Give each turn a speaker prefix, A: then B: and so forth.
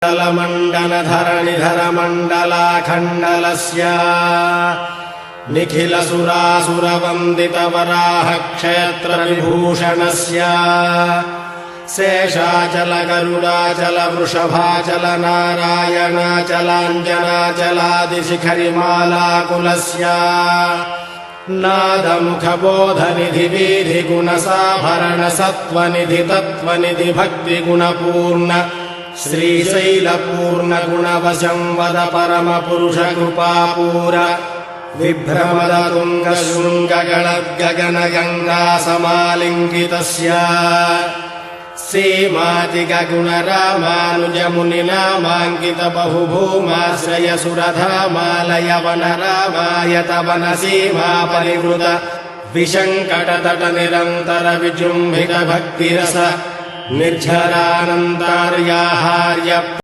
A: मण्डलधरणिधरमण्डलाखण्डलस्य निखिलसुरासुरवन्दितवराह क्षेत्रविभूषणस्य शेषाचल गरुडाचल वृषभाचल नारायणाचलाञ्जनाचलादिशिखरिमालाकुलस्य नादमुखबोधनिधिवीधिगुणसाभरण सत्त्वनिधि तत्त्वनिधि भक्तिगुणपूर्ण श्रीशैलपूर्ण गुणवशं वद परमपुरुषकृपापूर विभ्रमद तुङ्गशृङ्गगणद्गगनगङ्गासमालिङ्गितस्य सीमातिगगुणरामानुजमुनिनामाङ्कित बहुभूमाश्रयसुरधामालयवनरामायत वनसीमापरिवृत विशङ्कटतट निरन्तर विजृम्भित भक्तिरस निर्झरानन्तार्याहार्य